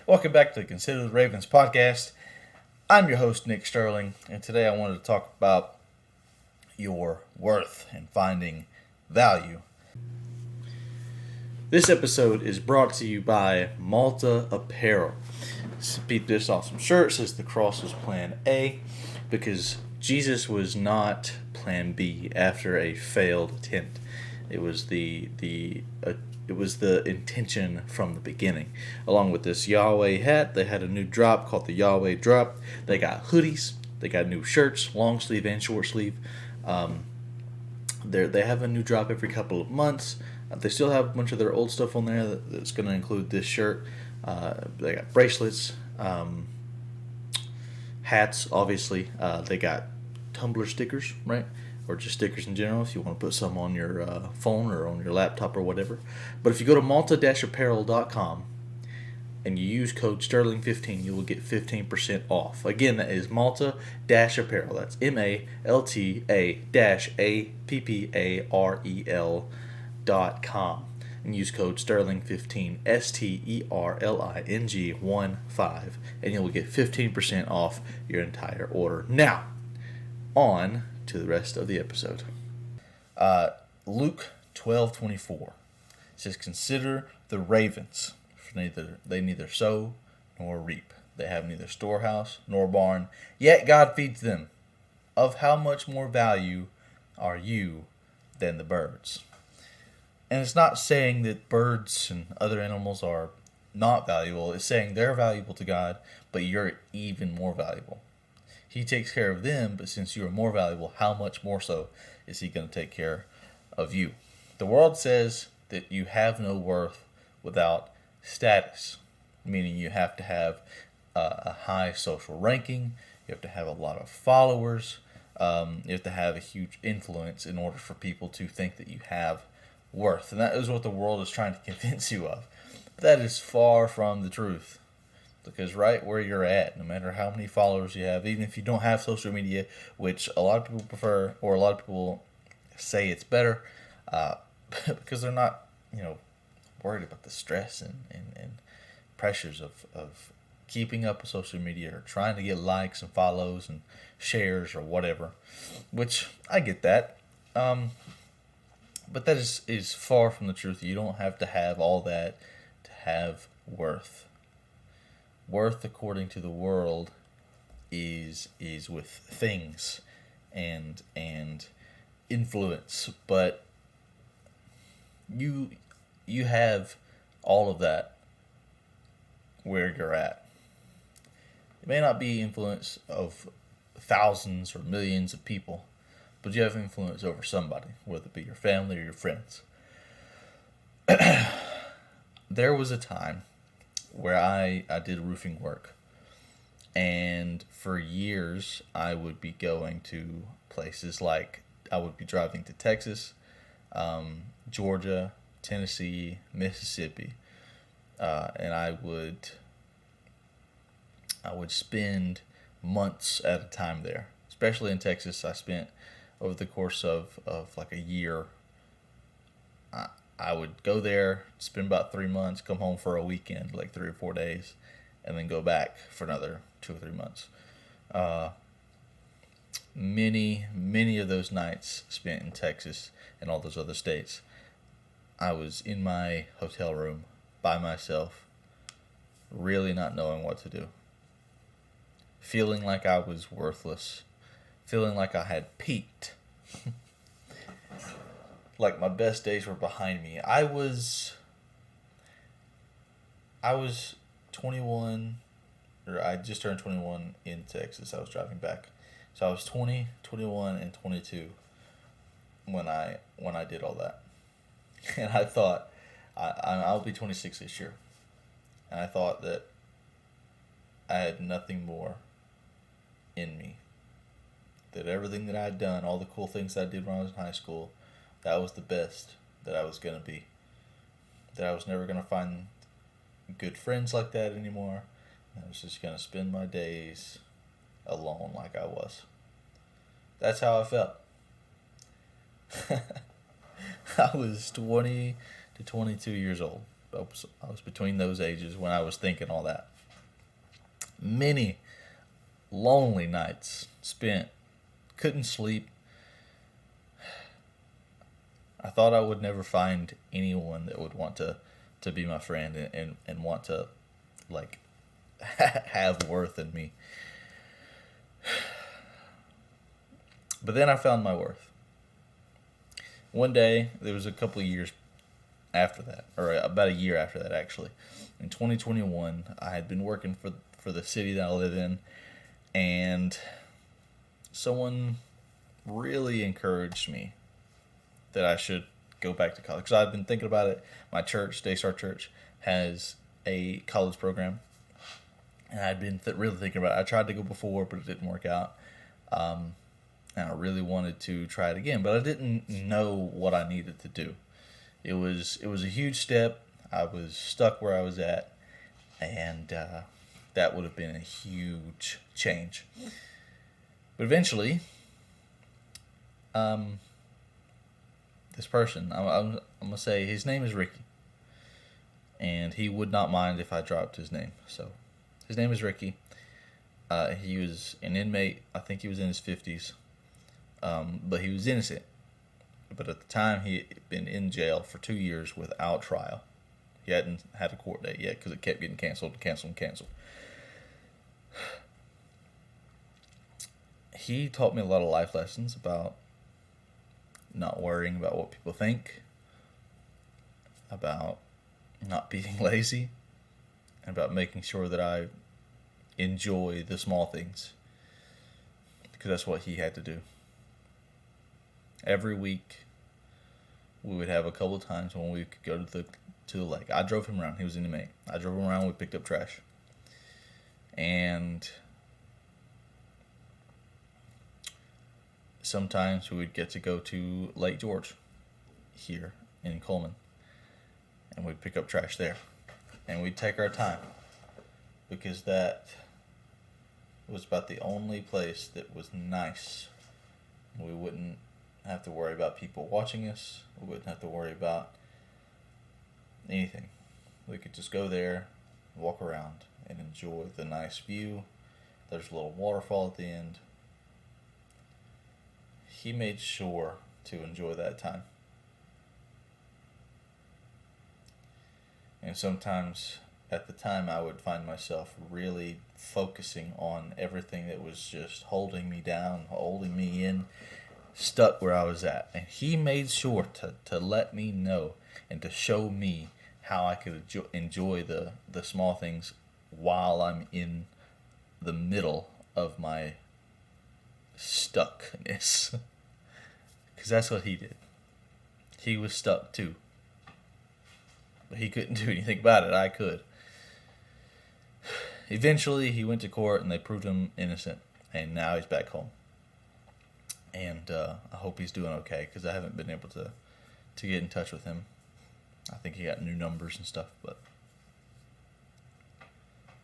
Welcome back to the Consider the Ravens podcast. I'm your host, Nick Sterling, and today I wanted to talk about your worth and finding value. This episode is brought to you by Malta Apparel. This awesome shirt says the cross was plan A because Jesus was not plan B after a failed attempt. It was the intention from the beginning. Along with this Yahweh hat, they had a new drop called the Yahweh drop. They got hoodies, they got new shirts, long sleeve and short sleeve. They have a new drop every couple of months. They still have a bunch of their old stuff on there that's going to include this shirt. They got bracelets, hats, obviously. They got Tumblr stickers, right? Or just stickers in general if you want to put some on your phone or on your laptop or whatever. But if you go to malta-apparel.com and you use code Sterling15, you will get 15% off. Again, that is Malta-Apparel. That's MALTA-APPAREL.com. And use code Sterling15, STERLING15, and you will get 15% off your entire order. Now, on to the rest of the episode. Luke 12:24 says, "Consider the ravens, for they neither sow nor reap. They have neither storehouse nor barn, yet God feeds them. Of how much more value are you than the birds?" And it's not saying that birds and other animals are not valuable. It's saying they're valuable to God, but you're even more valuable. He takes care of them, but since you are more valuable, how much more so is he going to take care of you? The world says that you have no worth without status, meaning you have to have a high social ranking, you have to have a lot of followers, you have to have a huge influence in order for people to think that you have worth. And that is what the world is trying to convince you of. But that is far from the truth. Because right where you're at, no matter how many followers you have, even if you don't have social media, which a lot of people prefer, or a lot of people say it's better, because they're not, worried about the stress and pressures of keeping up with social media or trying to get likes and follows and shares or whatever, which I get that. But that is far from the truth. You don't have to have all that to have worth. Worth, according to the world, is with things and influence, but you have all of that where you're at. It may not be influence of thousands or millions of people, but you have influence over somebody, whether it be your family or your friends. There was a time where I did roofing work, and for years I would be going to places like, I would be driving to Texas, Georgia, Tennessee, Mississippi, and I would spend months at a time there. Especially in Texas, I spent over the course of like a year. I would go there, spend about 3 months, come home for a weekend, like 3 or 4 days, and then go back for another 2 or 3 months. Many of those nights spent in Texas and all those other states, I was in my hotel room by myself, really not knowing what to do. Feeling like I was worthless. Feeling like I had peaked. Like my best days were behind me. I was 21, or I just turned 21 in Texas. I was driving back. So I was 20, 21, and 22 when I did all that. And I thought, I'll be 26 this year. And I thought that I had nothing more in me. That everything that I had done, all the cool things that I did when I was in high school, that was the best that I was going to be. That I was never going to find good friends like that anymore. I was just going to spend my days alone like I was. That's how I felt. I was 20 to 22 years old. I was between those ages when I was thinking all that. Many lonely nights spent, couldn't sleep. I thought I would never find anyone that would want to be my friend and want to, like, have worth in me. But then I found my worth. One day, there was a couple of years after that, or about a year after that, actually. In 2021, I had been working for the city that I live in, and someone really encouraged me that I should go back to college. Because I've been thinking about it. My church, Daystar Church, has a college program, and I'd been really thinking about it. I tried to go before, but it didn't work out. And I really wanted to try it again, but I didn't know what I needed to do. It was a huge step. I was stuck where I was at, and that would have been a huge change. But eventually, this person, I'm gonna say his name is Ricky, and he would not mind if I dropped his name. So, his name is Ricky. He was an inmate. I think he was in his 50s. But he was innocent. But at the time, he had been in jail for 2 years without trial. He hadn't had a court date yet because it kept getting canceled and canceled and canceled. He taught me a lot of life lessons about not worrying about what people think, about not being lazy, and about making sure that I enjoy the small things. Because that's what he had to do. Every week, we would have a couple of times when we could go to the lake. I drove him around. He was an inmate. I drove him around. We picked up trash. And sometimes we would get to go to Lake George here in Coleman. And we'd pick up trash there. And we'd take our time. Because that was about the only place that was nice. We wouldn't have to worry about people watching us. We wouldn't have to worry about anything. We could just go there, walk around, and enjoy the nice view. There's a little waterfall at the end. He made sure to enjoy that time. And sometimes at the time I would find myself really focusing on everything that was just holding me down, holding me in, stuck where I was at. And he made sure to let me know and to show me how I could enjoy the small things while I'm in the middle of my stuckness. Because that's what he did. He was stuck too. But he couldn't do anything about it. I could. Eventually, he went to court and they proved him innocent. And now he's back home. And I hope he's doing okay because I haven't been able to get in touch with him. I think he got new numbers and stuff, but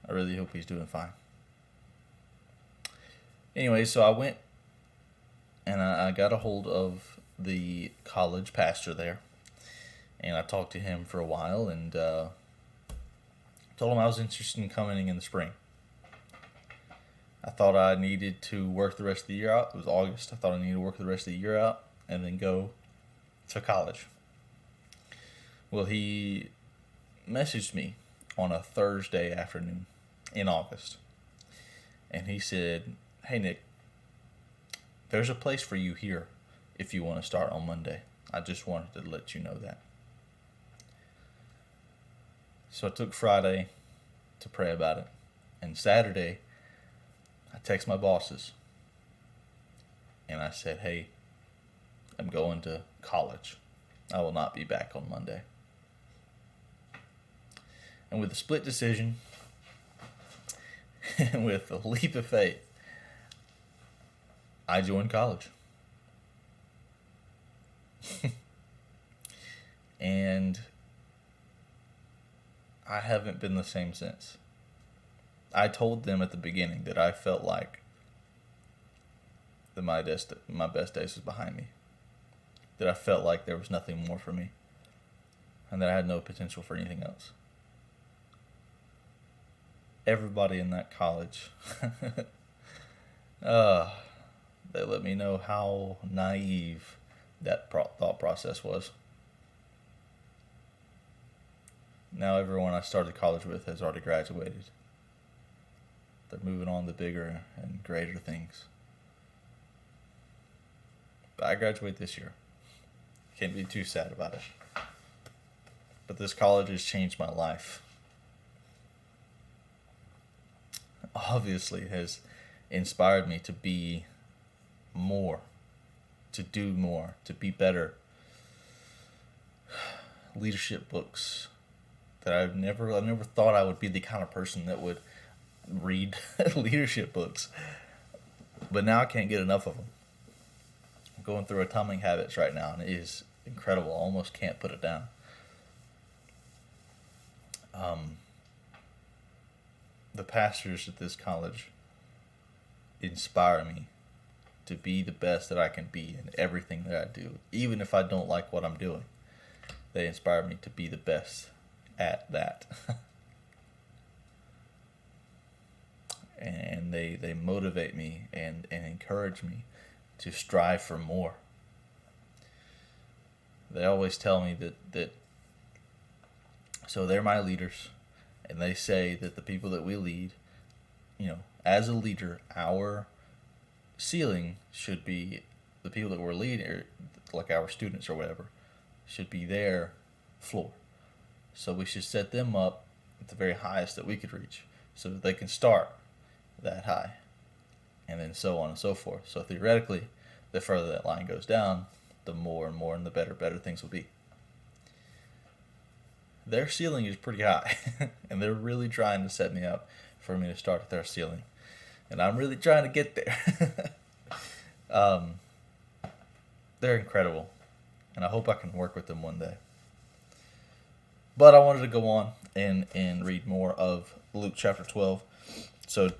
I really hope he's doing fine. Anyway, so I went and I got a hold of the college pastor there. And I talked to him for a while and told him I was interested in coming in the spring. I thought I needed to work the rest of the year out. It was August. I thought I needed to work the rest of the year out and then go to college. Well, he messaged me on a Thursday afternoon in August. And he said, "Hey, Nick, there's a place for you here if you want to start on Monday. I just wanted to let you know that." So I took Friday to pray about it. And Saturday, I text my bosses. And I said, "Hey, I'm going to college. I will not be back on Monday." And with a split decision, and with a leap of faith, I joined college. And I haven't been the same since. I told them at the beginning that I felt like that my best days was behind me. That I felt like there was nothing more for me. And that I had no potential for anything else. everybody in that college. uh, they let me know how naive that thought process was. Now everyone I started college with has already graduated. They're moving on to bigger and greater things. But I graduate this year. Can't be too sad about it. But this college has changed my life. Obviously has inspired me to be more, to do more, to be better. Leadership books that I never thought I would be the kind of person that would read leadership books. But now I can't get enough of them. I'm going through Atomic Habits right now, and it is incredible. I almost can't put it down. The pastors at this college inspire me to be the best that I can be in everything that I do. Even if I don't like what I'm doing, they inspire me to be the best at that. And they motivate me and encourage me to strive for more. They always tell me that so they're my leaders, and they say that the people that we lead, as a leader, our ceiling should be the people that we're leading, or like our students or whatever, should be their floor. So we should set them up at the very highest that we could reach so that they can start that high, and then so on and so forth. So theoretically, the further that line goes down, the more and more and the better things will be. Their ceiling is pretty high, and they're really trying to set me up for me to start at their ceiling. And I'm really trying to get there. They're incredible, and I hope I can work with them one day. But I wanted to go on and read more of Luke chapter 12. So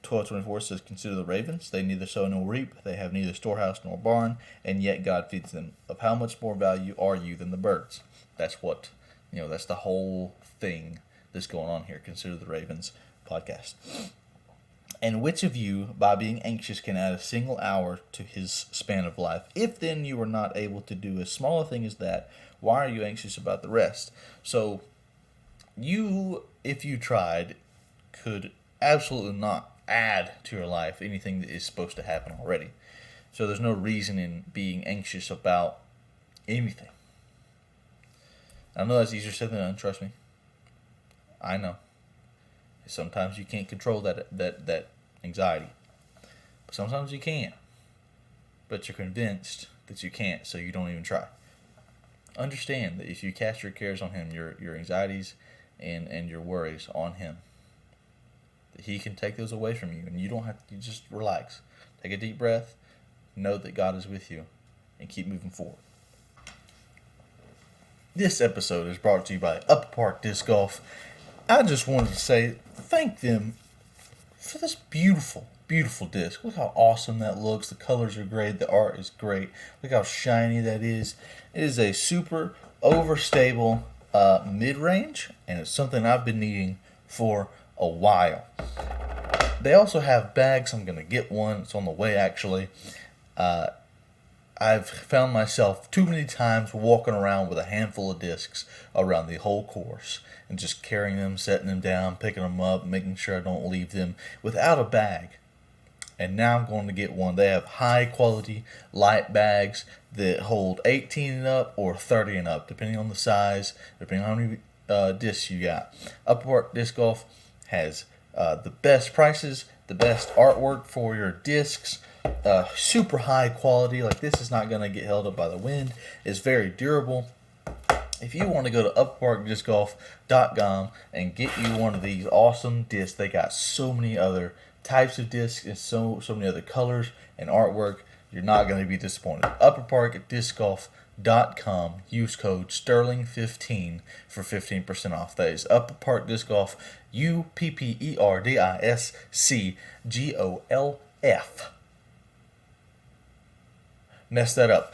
12:24 says, "Consider the ravens, they neither sow nor reap, they have neither storehouse nor barn, and yet God feeds them. Of how much more value are you than the birds?" That's what, that's the whole thing that's going on here. Consider the ravens podcast. "And which of you, by being anxious, can add a single hour to his span of life? If then you are not able to do as small a thing as that, why are you anxious about the rest?" So you, if you tried, could absolutely not add to your life anything that is supposed to happen already. So there's no reason in being anxious about anything. I know that's easier said than done, trust me. I know. Sometimes you can't control that anxiety. But sometimes you can. But you're convinced that you can't, so you don't even try. Understand that if you cast your cares on him, your anxieties and your worries on him, that he can take those away from you, and you don't have to. You just relax. Take a deep breath, know that God is with you, and keep moving forward. This episode is brought to you by Upper Park Disc Golf. I just wanted to say thank them for this beautiful, beautiful disc. Look how awesome that looks. The colors are great. The art is great. Look how shiny that is. It is a super overstable mid-range, and it's something I've been needing for a while. They also have bags. I'm going to get one. It's on the way, actually. I've found myself too many times walking around with a handful of discs around the whole course and just carrying them, setting them down, picking them up, making sure I don't leave them without a bag. And now I'm going to get one. They have high quality light bags that hold 18 and up or 30 and up, depending on the size, depending on how many discs you got. Upper Park Disc Golf has the best prices, the best artwork for your discs, super high quality. Like, this is not going to get held up by the wind. It's very durable. If you want to go to upperparkdiscgolf.com and get you one of these awesome discs, they got so many other types of discs and so many other colors and artwork. You're not going to be disappointed. upperparkdiscgolf.com. Use code Sterling15 for 15% off. That is Upper Park Disc Golf. UPPERDISCGOLF. Mess that up.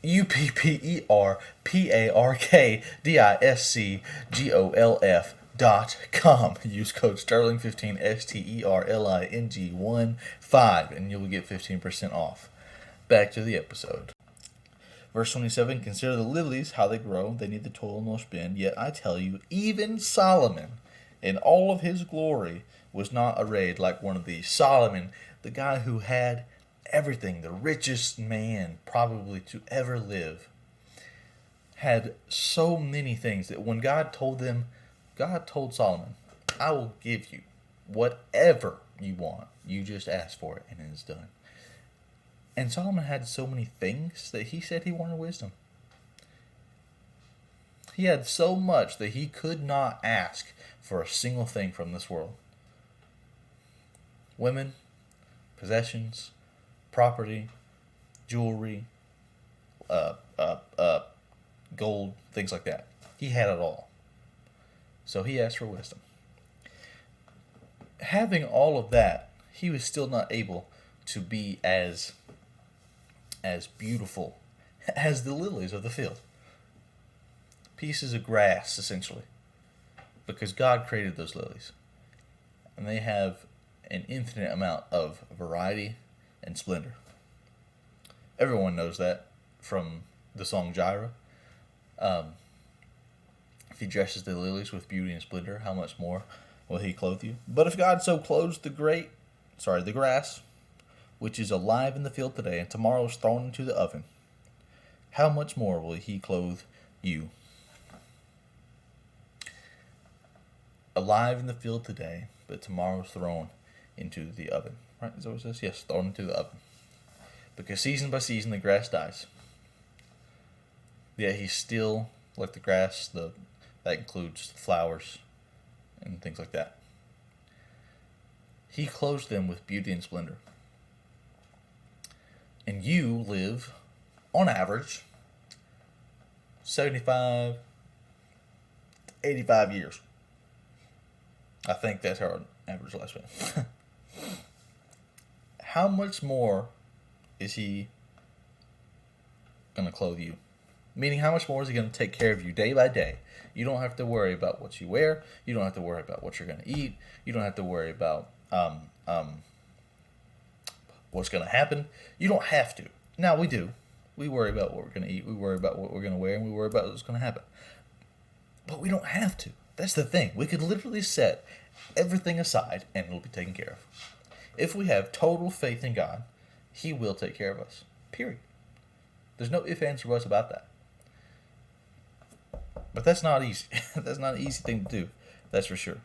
UPPERPARKDISCGOLF.com. Use code Sterling15 STERLING15 and you'll get 15% off. Back to the episode. Verse 27, consider the lilies, how they grow. They neither toil nor spin. Yet I tell you, even Solomon, in all of his glory, was not arrayed like one of these. Solomon, the guy who had everything, the richest man probably to ever live, had so many things that when God told Solomon, I will give you whatever you want. You just ask for it and it is done. And Solomon had so many things that he said he wanted wisdom. He had so much that he could not ask for a single thing from this world. Women, possessions, property, jewelry, gold, things like that. He had it all. So he asked for wisdom. Having all of that, he was still not able to be as beautiful as the lilies of the field. Pieces of grass, essentially. Because God created those lilies. And they have an infinite amount of variety and splendor. Everyone knows that from the song Jireh. If he dresses the lilies with beauty and splendor, how much more will he clothe you? But if God so clothes the grass, which is alive in the field today, and tomorrow is thrown into the oven, how much more will he clothe you? Alive in the field today, but tomorrow is thrown into the oven. Right? Is that what it says? Yes, thrown into the oven. Because season by season the grass dies. Yet he's still like the grass, that includes the flowers and things like that. He clothes them with beauty and splendor. And you live, on average, 75 to 85 years. I think that's our average lifespan. How much more is he going to clothe you? Meaning, how much more is he going to take care of you day by day? You don't have to worry about what you wear. You don't have to worry about what you're going to eat. You don't have to worry about what's going to happen. You don't have to. Now, we do. We worry about what we're going to eat. We worry about what we're going to wear. And we worry about what's going to happen. But we don't have to. That's the thing. We could literally set everything aside and it'll be taken care of. If we have total faith in God, he will take care of us. Period. There's no ifs, ands, or buts about that. But that's not easy. That's not an easy thing to do. That's for sure.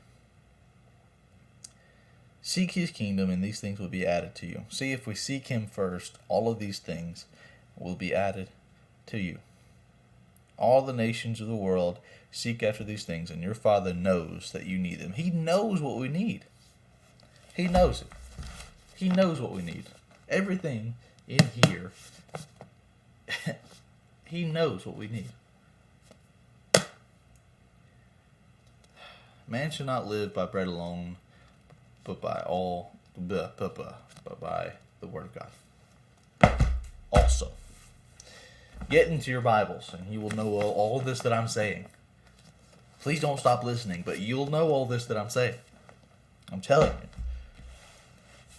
Seek his kingdom and these things will be added to you. See, if we seek him first, all of these things will be added to you. All the nations of the world seek after these things, and your Father knows that you need them. He knows what we need. He knows it. He knows what we need. Everything in here, he knows what we need. Man shall not live by bread alone, but by the word of God. Also, get into your Bibles, and you will know all this that I'm saying. Please don't stop listening, but you'll know all this that I'm saying. I'm telling you.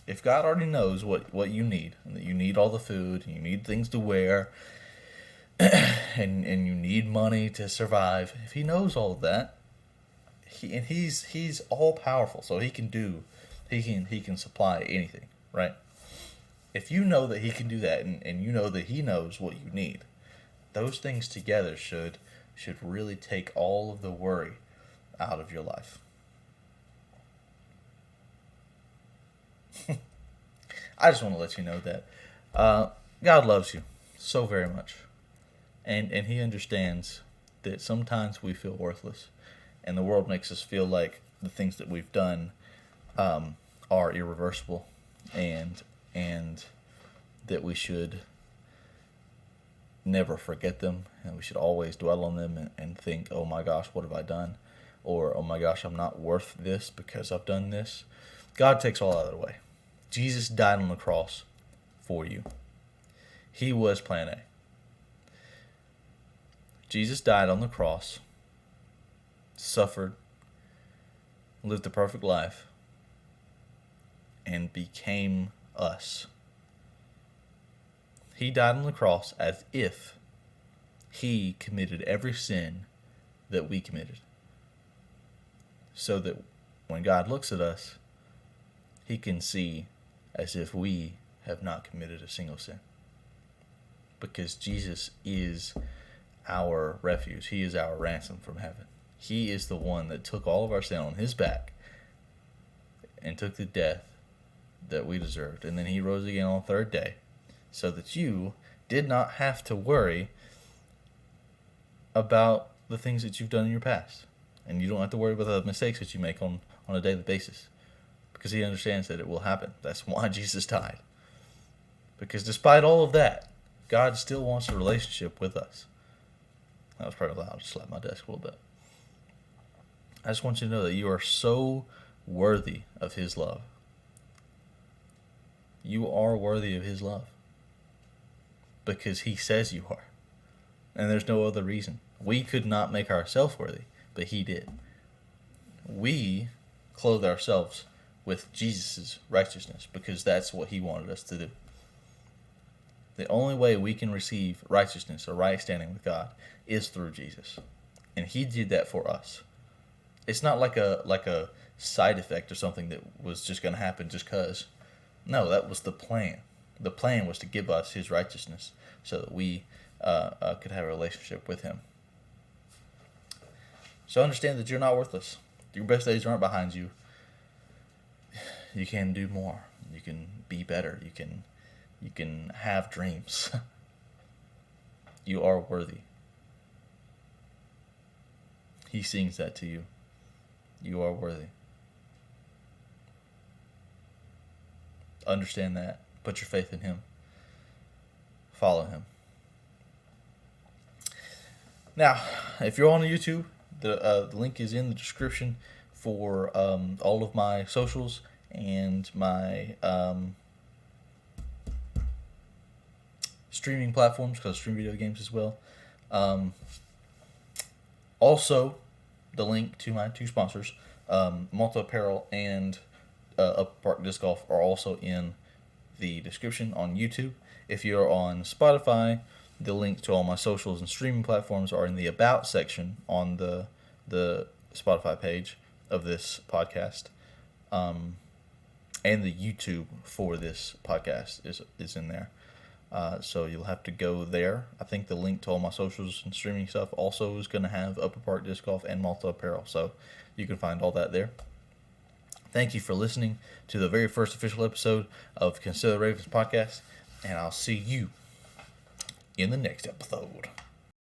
If God already knows what you need, and that you need all the food, and you need things to wear, and you need money to survive, if he knows all of that, he's all powerful, so he can supply anything, right? If you know that he can do that, and you know that he knows what you need, those things together should really take all of the worry out of your life. I just want to let you know that God loves you so very much, and he understands that sometimes we feel worthless, and the world makes us feel like the things that we've done are irreversible, and that we should never forget them, and we should always dwell on them and think, oh my gosh, what have I done? Or, oh my gosh, I'm not worth this because I've done this. God takes all that away. Jesus died on the cross for you. He was plan A. Jesus died on the cross, suffered, lived a perfect life, and became us. He died on the cross as if he committed every sin that we committed. So that when God looks at us, he can see as if we have not committed a single sin. Because Jesus is our refuge. He is our ransom from heaven. He is the one that took all of our sin on his back and took the death that we deserved. And then he rose again on the third day so that you did not have to worry about the things that you've done in your past. And you don't have to worry about the mistakes that you make on a daily basis. Because he understands that it will happen. That's why Jesus died. Because despite all of that, God still wants a relationship with us. That was probably loud. I just slapped my desk a little bit. I just want you to know that you are so worthy of his love. You are worthy of his love. Because he says you are. And there's no other reason. We could not make ourselves worthy, but he did. We clothe ourselves with Jesus' righteousness because that's what he wanted us to do. The only way we can receive righteousness or right standing with God is through Jesus. And he did that for us. It's not like a side effect or something that was just going to happen just because. No, that was the plan. The plan was to give us his righteousness so that we could have a relationship with him. So understand that you're not worthless. Your best days aren't behind you. You can do more. You can be better. You can have dreams. You are worthy. He sings that to you. You are worthy. Understand that. Put your faith in him. Follow him. Now, if you're on YouTube, the link is in the description for all of my socials and my streaming platforms, because I stream video games as well. Also, the link to my two sponsors, Malta Apparel and Upper Park Disc Golf, are also in the description on YouTube. If you're on Spotify, the link to all my socials and streaming platforms are in the About section on the Spotify page of this podcast. And the YouTube for this podcast is in there. So you'll have to go there. I think the link to all my socials and streaming stuff also is going to have Upper Park Disc Golf and Malta Apparel. So you can find all that there. Thank you for listening to the very first official episode of Consider the Ravens podcast. And I'll see you in the next episode.